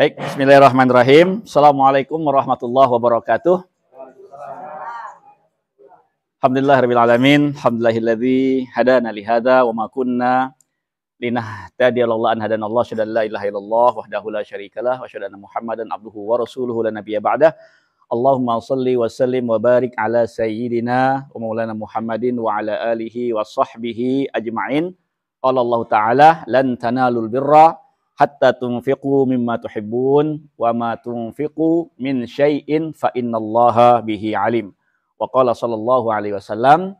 Baik, bismillahirrahmanirrahim. Assalamualaikum warahmatullahi wabarakatuh. Alhamdulillahirabbil alamin. Alhamdulillahilladzi hadana li hadza wa ma kunna linahtadiya laula an hadanallahu syada la ilaha illallah wahdahu la syarikalah wa syada anna Muhammadan abduhu wa rasuluhu la nabiyya ba'dah. Allahumma shalli wa sallim wa barik ala sayyidina wa maulana Muhammadin wa ala alihi wa sahbihi ajma'in. Qala Allah Ta'ala lan tanalul birra hatta tunfiqu mimma tuhibbun wa ma tunfiqu min syai'in fa innallaha bihi alim. Wa qala sallallahu alaihi wasallam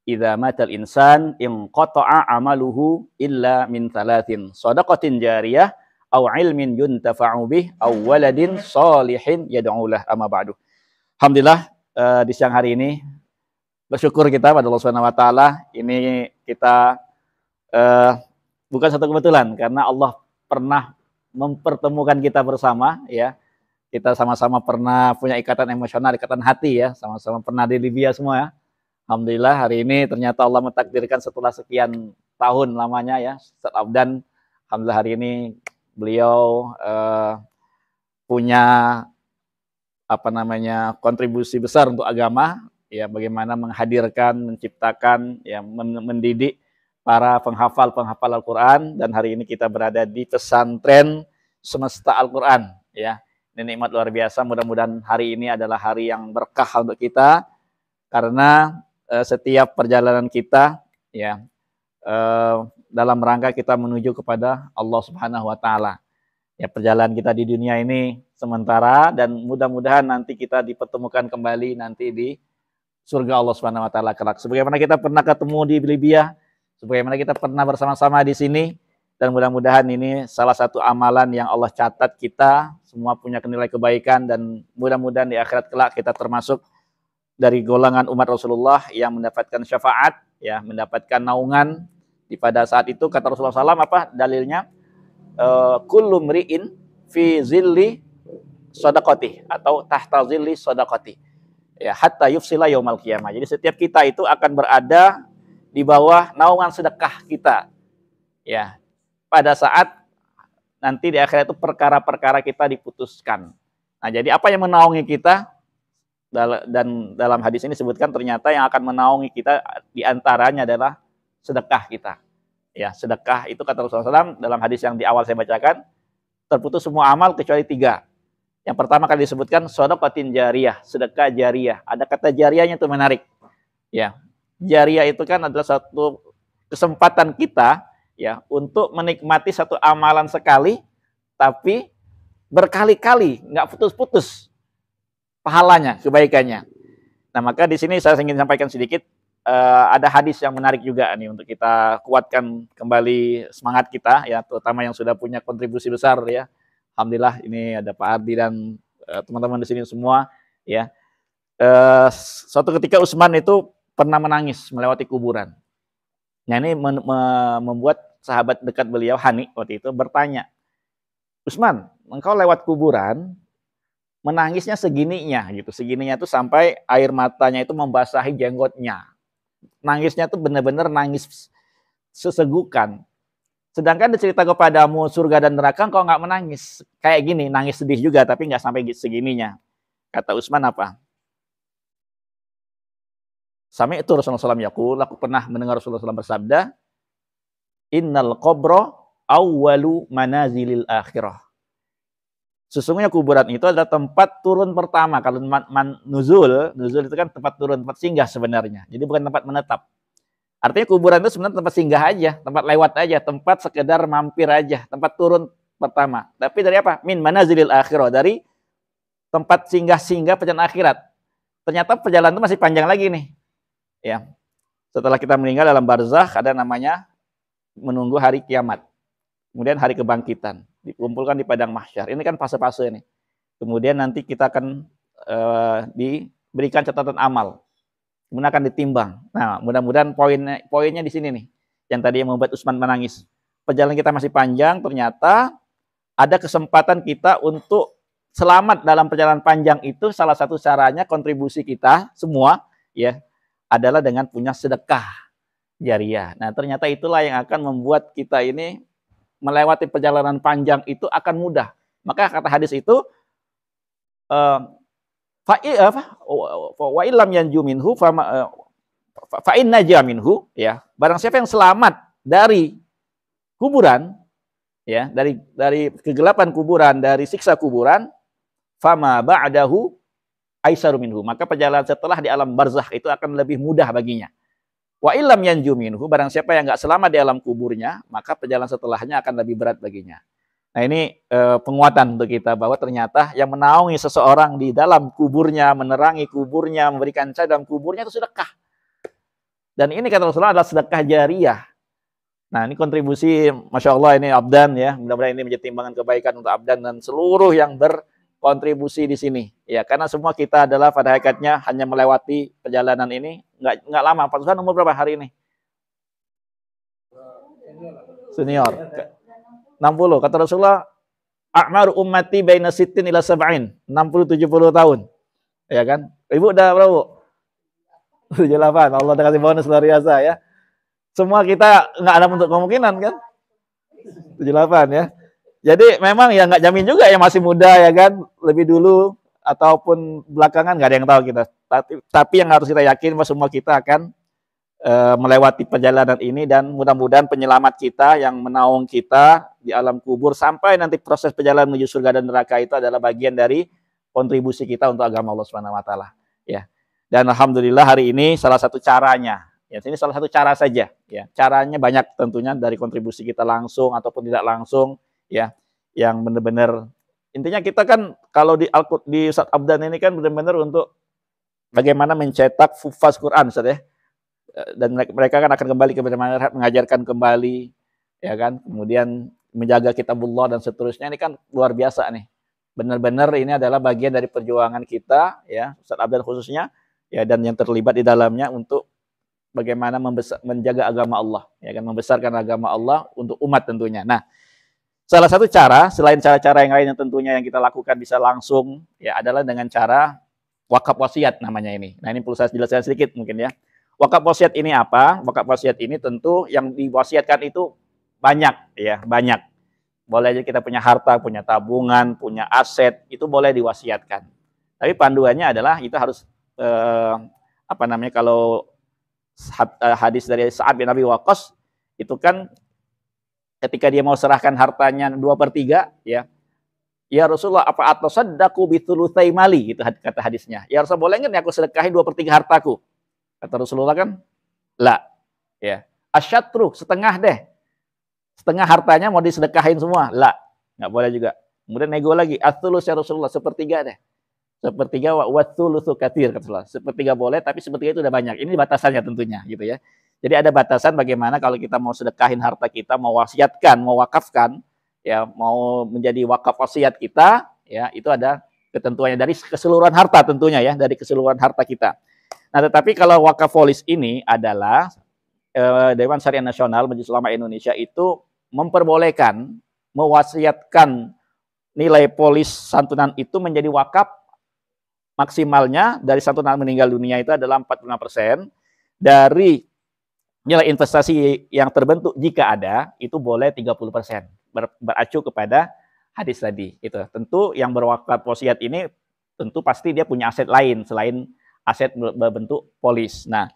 idza matal insan inqata'a amaluhu illa min thalathin shadaqatin jariyah aw ilmin yuntafa'u bih aw waladin shalihin yad'u lah amma ba'du. Alhamdulillah di siang hari ini bersyukur kita pada Allah Subhanahu wa taala. Ini kita bukan satu kebetulan karena Allah pernah mempertemukan kita bersama ya. Kita sama-sama pernah punya ikatan emosional, ikatan hati ya, sama-sama pernah di Libya semua ya. Alhamdulillah hari ini ternyata Allah mentakdirkan setelah sekian tahun lamanya ya, dan alhamdulillah hari ini beliau punya kontribusi besar untuk agama ya, bagaimana menghadirkan, menciptakan ya, mendidik para penghafal Al-Quran, dan hari ini kita berada di pesantren semesta Al-Quran ya. Ini nikmat luar biasa. Mudah-mudahan hari ini adalah hari yang berkah untuk kita, karena setiap perjalanan kita ya dalam rangka kita menuju kepada Allah Subhanahu wa taala. Ya, perjalanan kita di dunia ini sementara, dan mudah-mudahan nanti kita dipertemukan kembali nanti di surga Allah Subhanahu wa taala kelak. Sebagaimana kita pernah ketemu di Libya, sebagaimana kita pernah bersama-sama di sini, dan mudah-mudahan ini salah satu amalan yang Allah catat kita semua punya nilai kebaikan, dan mudah-mudahan di akhirat kelak kita termasuk dari golongan umat Rasulullah yang mendapatkan syafaat, ya, mendapatkan naungan di pada saat itu. Kata Rasulullah SAW, apa dalilnya? Kullu mri'in fi zilli shadaqati atau tahta zilli shadaqati. Ya, hatta yufsila yaumal qiyamah. Jadi setiap kita itu akan berada di bawah naungan sedekah kita. Ya, pada saat nanti di akhirat itu perkara-perkara kita diputuskan. Nah, jadi apa yang menaungi kita? Dan dalam hadis ini disebutkan ternyata yang akan menaungi kita diantaranya adalah sedekah kita. Ya, sedekah itu kata Rasulullah SAW dalam hadis yang di awal saya bacakan, terputus semua amal kecuali 3. Yang pertama kali disebutkan shadaqatin jariyah, sedekah jariyah. Ada kata jariyahnya itu menarik. Ya, jariyah itu kan adalah satu kesempatan kita ya untuk menikmati satu amalan sekali, tapi berkali-kali, nggak putus-putus pahalanya, kebaikannya. Nah, maka di sini saya ingin sampaikan sedikit, ada hadis yang menarik juga nih untuk kita kuatkan kembali semangat kita ya, terutama yang sudah punya kontribusi besar ya. Alhamdulillah ini ada Pak Ardi dan teman-teman di sini semua ya. Suatu ketika Utsman itu pernah menangis melewati kuburan. Nah, ini membuat sahabat dekat beliau Hani waktu itu bertanya, Utsman, engkau lewat kuburan menangisnya segininya gitu, segininya itu sampai air matanya itu membasahi jenggotnya. Nangisnya tuh benar-benar nangis sesegukan. Sedangkan dicerita kepadamu surga dan neraka, engkau nggak menangis. Kayak gini, nangis sedih juga, tapi nggak sampai segininya. Kata Utsman apa? Sami itu Rasulullah SAW yaqul, aku pernah mendengar Rasulullah SAW bersabda, Innal qabra awwalu manazilil akhirah. Sesungguhnya kuburan itu adalah tempat turun pertama. Kalau nuzul itu kan tempat turun, tempat singgah sebenarnya. Jadi bukan tempat menetap. Artinya kuburan itu sebenarnya tempat singgah aja, tempat lewat aja, tempat sekedar mampir aja, tempat turun pertama. Tapi dari apa? Min manazilil akhirah, dari tempat singgah-singgah perjalanan akhirat. Ternyata perjalanan itu masih panjang lagi nih. Ya. Setelah kita meninggal dalam barzakh ada namanya menunggu hari kiamat. Kemudian hari kebangkitan, dikumpulkan di padang mahsyar. Ini kan fase-fase nih. Kemudian nanti kita akan diberikan catatan amal. Kemudian akan ditimbang. Nah, mudah-mudahan poinnya di sini nih. Yang tadi yang membuat Utsman menangis. Perjalanan kita masih panjang, ternyata ada kesempatan kita untuk selamat dalam perjalanan panjang itu. Salah satu caranya kontribusi kita semua ya adalah dengan punya sedekah jariyah. Nah, ternyata itulah yang akan membuat kita ini melewati perjalanan panjang itu akan mudah. Maka kata hadis itu wa illam yanju minhu fa inna minhu, ya. Barang siapa yang selamat dari kuburan, ya, dari kegelapan kuburan, dari siksa kuburan, fama ba'dahu aisaru minhu, maka perjalanan setelah di alam barzakh itu akan lebih mudah baginya. Wa illam yanju minhu, barang siapa yang enggak selamat di alam kuburnya, maka perjalanan setelahnya akan lebih berat baginya. Nah, ini penguatan untuk kita bahwa ternyata yang menaungi seseorang di dalam kuburnya, menerangi kuburnya, memberikan cahaya dalam kuburnya itu sedekah. Dan ini kata Rasulullah adalah sedekah jariyah. Nah, ini kontribusi, Masya Allah, ini Abdan, ya. Mudah-mudahan ini menjadi timbangan kebaikan untuk Abdan dan seluruh yang berkontribusi di sini. Ya, karena semua kita adalah pada hakikatnya hanya melewati perjalanan ini. Nggak lama. Pak Susan umur berapa hari ini? Senior. 60. Kata Rasulullah, a'maru ummati baina sittin ila sab'in. 60-70 tahun. Ya kan? Ibu udah berapa, Bu? 78. Allah udah kasih bonus luar biasa, ya. Semua kita nggak ada untuk kemungkinan, kan? 78, ya. Jadi memang ya nggak jamin juga ya masih muda, ya kan? Lebih dulu ataupun belakangan nggak ada yang tahu kita. Tapi yang harus kita yakin bahwa semua kita akan melewati perjalanan ini, dan mudah-mudahan penyelamat kita yang menaung kita di alam kubur sampai nanti proses perjalanan menuju surga dan neraka itu adalah bagian dari kontribusi kita untuk agama Allah Subhanahu wa taala, ya. Dan alhamdulillah hari ini salah satu caranya, ya, ini salah satu cara saja, ya. Caranya banyak tentunya dari kontribusi kita langsung ataupun tidak langsung, ya. Yang benar-benar intinya kita kan kalau di Ustaz Abdan ini kan benar-benar untuk bagaimana mencetak hufaz Quran, Ustaz, ya. Dan mereka kan akan kembali kepada masyarakat, mengajarkan kembali, ya kan, kemudian menjaga kitabullah dan seterusnya. Ini kan luar biasa nih, benar-benar ini adalah bagian dari perjuangan kita, ya, Ustaz Abdan khususnya, ya, dan yang terlibat di dalamnya untuk bagaimana menjaga agama Allah, ya kan, membesarkan agama Allah untuk umat tentunya. Nah, salah satu cara selain cara-cara yang lain yang tentunya yang kita lakukan bisa langsung, ya, adalah dengan cara wakaf wasiat namanya ini. Nah, ini perlu saya jelaskan sedikit mungkin, ya. Wakaf wasiat ini apa? Wakaf wasiat ini tentu yang diwasiatkan itu banyak, ya, banyak. Boleh aja kita punya harta, punya tabungan, punya aset, itu boleh diwasiatkan. Tapi panduannya adalah itu harus kalau hadis dari Sa'ad bin Abi Waqqas itu kan ketika dia mau serahkan hartanya 2/3, ya. Ya Rasulullah, apa atasaddaqu bi thulutsai mali, itu kata hadisnya. Ya Rasulullah, boleh enggak aku sedekahin 2/3 hartaku? Kata Rasulullah kan, la, ya. Asyatru, setengah deh. Setengah hartanya mau disedekahin semua, la, nggak boleh juga. Kemudian nego lagi, ats-tsulus ya Rasulullah, 1/3 deh. 1/3 wa tsulusu katsir, kata Rasulullah. 1/3 boleh, tapi 1/3 itu udah banyak. Ini batasannya tentunya, gitu ya. Jadi ada batasan bagaimana kalau kita mau sedekahin harta kita, mau wasiatkan, mau wakafkan, ya, mau menjadi wakaf wasiat kita, ya, itu ada ketentuannya dari keseluruhan harta tentunya, ya, dari keseluruhan harta kita. Nah, tetapi kalau wakaf polis ini adalah Dewan Syariah Nasional Majelis Ulama Indonesia itu memperbolehkan mewasiatkan nilai polis santunan itu menjadi wakaf maksimalnya dari santunan meninggal dunia itu adalah 45%, dari nilai investasi yang terbentuk jika ada itu boleh 30%, beracu kepada hadis tadi. Itu tentu yang berwakaf wasiat ini tentu pasti dia punya aset lain selain aset berbentuk polis. Nah,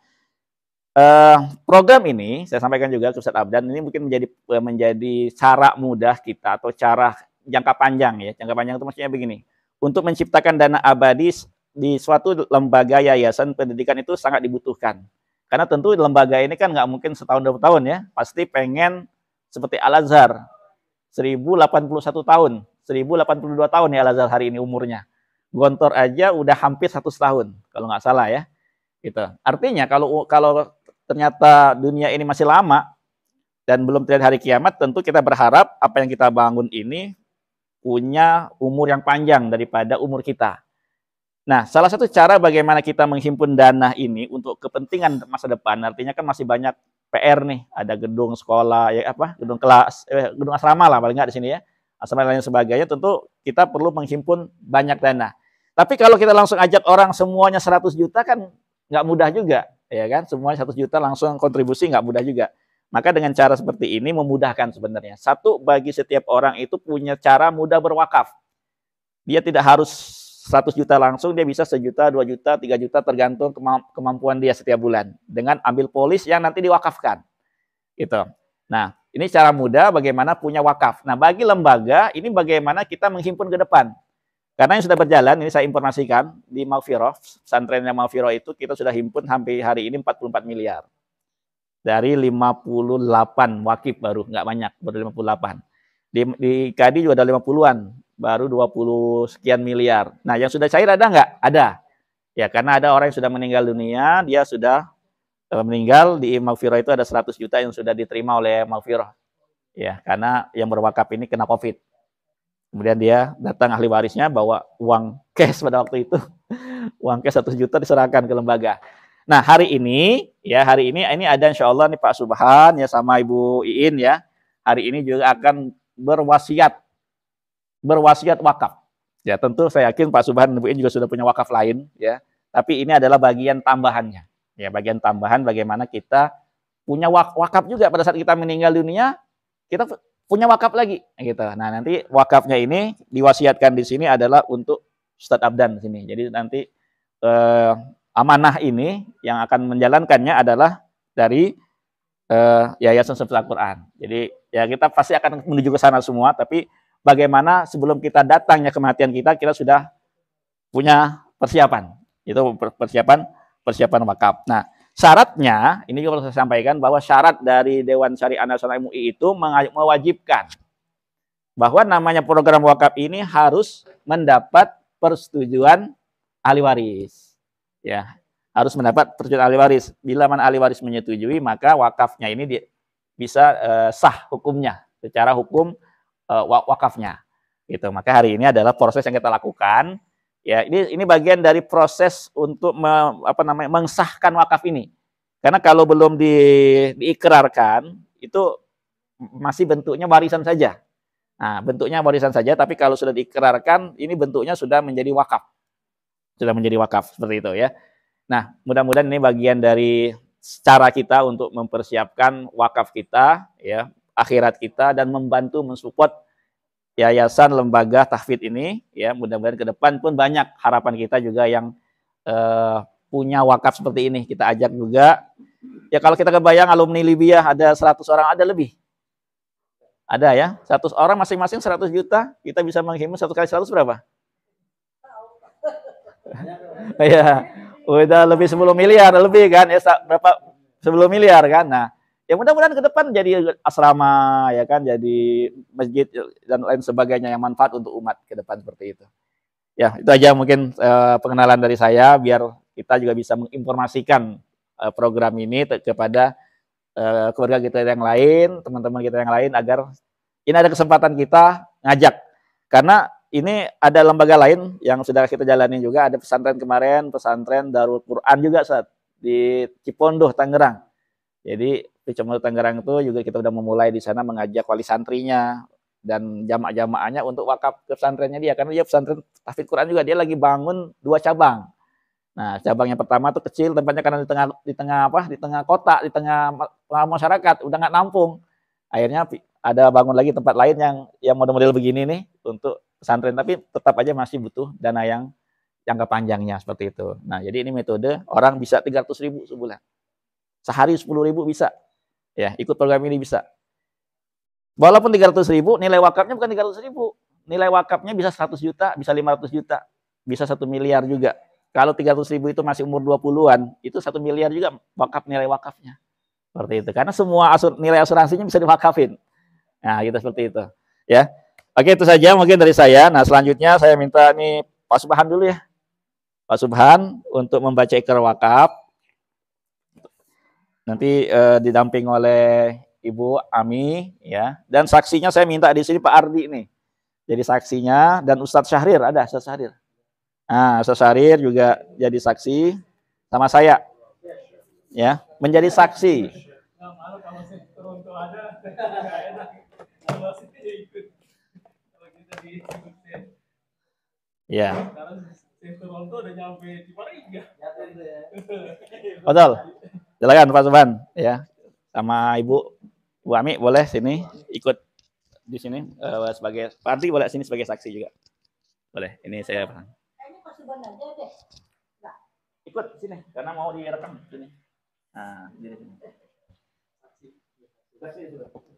program ini saya sampaikan juga ke Ustaz Abdan, ini mungkin menjadi cara mudah kita atau cara jangka panjang, ya. Jangka panjang itu maksudnya begini. Untuk menciptakan dana abadi di suatu lembaga yayasan pendidikan itu sangat dibutuhkan. Karena tentu lembaga ini kan nggak mungkin setahun 2 tahun, ya. Pasti pengen seperti Al-Azhar. 1081 tahun, 1082 tahun ya Al-Azhar hari ini umurnya. Gontor aja udah hampir 100 tahun kalau nggak salah, ya. Gitu. Artinya kalau ternyata dunia ini masih lama dan belum terlihat hari kiamat, tentu kita berharap apa yang kita bangun ini punya umur yang panjang daripada umur kita. Nah, salah satu cara bagaimana kita menghimpun dana ini untuk kepentingan masa depan, artinya kan masih banyak PR nih, ada gedung sekolah, ya gedung kelas, gedung asrama lah paling nggak di sini, ya, asrama dan lain sebagainya. Tentu kita perlu menghimpun banyak dana. Tapi kalau kita langsung ajak orang semuanya 100 juta kan nggak mudah juga, ya kan? Semuanya 100 juta langsung kontribusi nggak mudah juga. Maka dengan cara seperti ini memudahkan sebenarnya. Satu, bagi setiap orang itu punya cara mudah berwakaf. Dia tidak harus 100 juta langsung, dia bisa 1 juta, 2 juta, 3 juta tergantung kemampuan dia setiap bulan dengan ambil polis yang nanti diwakafkan. Gitu. Nah, ini cara mudah bagaimana punya wakaf. Nah, bagi lembaga ini bagaimana kita menghimpun ke depan. Karena yang sudah berjalan, ini saya informasikan di Maghfirah, pesantrennya Maghfirah itu kita sudah himpun sampai hari ini 44 miliar. Dari 58 wakif baru, nggak banyak, baru 58. Di Kadi juga ada 50-an, baru 20 sekian miliar. Nah, yang sudah cair ada nggak? Ada. Ya, karena ada orang yang sudah meninggal dunia, dia sudah meninggal, di Maghfirah itu ada 100 juta yang sudah diterima oleh Maghfirah. Ya, karena yang berwakaf ini kena COVID. Kemudian dia datang ahli warisnya bawa uang cash pada waktu itu. Uang cash 100 juta diserahkan ke lembaga. Nah, hari ini ada insya Allah nih Pak Subhan ya sama Ibu Iin ya. Hari ini juga akan berwasiat wakaf. Ya, tentu saya yakin Pak Subhan dan Ibu Iin juga sudah punya wakaf lain ya. Tapi ini adalah bagian tambahannya. Ya, bagian tambahan bagaimana kita punya wakaf juga pada saat kita meninggal dunia, kita punya wakaf lagi gitu. Nah, nanti wakafnya ini diwasiatkan di sini adalah untuk Ustadz Abdan di sini. Jadi nanti amanah ini yang akan menjalankannya adalah dari Yayasan Semesta Al-Quran. Jadi ya kita pasti akan menuju ke sana semua, tapi bagaimana sebelum kita datangnya kematian kita sudah punya persiapan. Itu persiapan wakaf. Nah, syaratnya ini juga perlu saya sampaikan bahwa syarat dari Dewan Syariah Nasional MUI itu mewajibkan bahwa namanya program wakaf ini harus mendapat persetujuan ahli waris. Ya, harus mendapat persetujuan ahli waris. Bila mana ahli waris menyetujui, maka wakafnya ini bisa sah hukumnya, secara hukum wakafnya. Gitu. Maka hari ini adalah proses yang kita lakukan. Ya, ini bagian dari proses untuk mengesahkan wakaf ini. Karena kalau belum diikrarkan, itu masih bentuknya warisan saja. Nah, bentuknya warisan saja, tapi kalau sudah diikrarkan, ini bentuknya sudah menjadi wakaf. Sudah menjadi wakaf seperti itu ya. Nah, mudah-mudahan ini bagian dari cara kita untuk mempersiapkan wakaf kita ya, akhirat kita dan membantu mensupport yayasan lembaga tahfidz ini ya. Mudah-mudahan ke depan pun banyak harapan kita juga yang punya wakaf seperti ini. Kita ajak juga. Ya kalau kita kebayang alumni Libya ada 100 orang, ada lebih. Ada ya, 100 orang masing-masing 100 juta, kita bisa menghimpun 1 kali 100 berapa? Ya, udah lebih 10 miliar lebih kan ya, berapa 10 miliar kan. Nah, ya mudah-mudahan ke depan jadi asrama ya kan, jadi masjid dan lain sebagainya yang manfaat untuk umat ke depan seperti itu. Ya, itu aja mungkin pengenalan dari saya biar kita juga bisa menginformasikan program ini kepada keluarga kita yang lain, teman-teman kita yang lain agar ini ada kesempatan kita ngajak. Karena ini ada lembaga lain yang sudah kita jalani juga, ada pesantren kemarin, pesantren Darul Quran juga saat di Cipondoh, Tangerang. Jadi di Cipondoh, Tangerang itu juga kita sudah memulai di sana mengajak wali santrinya dan jamaah-jamaahnya untuk wakaf ke pesantrennya dia. Karena dia pesantren tahfidz Quran juga, dia lagi bangun 2 cabang. Nah, cabang yang pertama tuh kecil tempatnya karena di tengah kota, di tengah masyarakat, udah nggak nampung. Akhirnya ada bangun lagi tempat lain yang model-model begini nih untuk pesantren, tapi tetap aja masih butuh dana yang jangka panjangnya seperti itu. Nah, jadi ini metode orang bisa 300.000 sebulan. Sehari 10.000 bisa. Ya, ikut program ini bisa. Walaupun 300.000, nilai wakafnya bukan 300.000. Nilai wakafnya bisa 100 juta, bisa 500 juta, bisa 1 miliar juga. Kalau 300.000 itu masih umur 20-an, itu 1 miliar juga nilai wakafnya. Seperti itu. Karena semua nilai asuransinya bisa diwakafin. Nah, gitu seperti itu. Ya. Oke, itu saja mungkin dari saya. Nah, selanjutnya saya minta nih Pak Subhan dulu ya. Pak Subhan untuk membaca ikrar wakaf. Nanti didamping oleh Ibu Ami ya. Dan saksinya saya minta di sini Pak Ardi nih. Jadi saksinya dan Ustadz Syahrir, ada Ustadz Syahrir. Nah, Ustadz Syahrir juga jadi saksi sama saya. Ya, menjadi saksi. Ya. Betul. Silakan Pak Subhan ya. Sama Ibu Bu Ami boleh sini ikut di sini sebagai Pak Ardi boleh sini sebagai saksi juga. Boleh. Ini saya ikut sini karena mau direkam sini. Nah, di sini. Saksi sudah.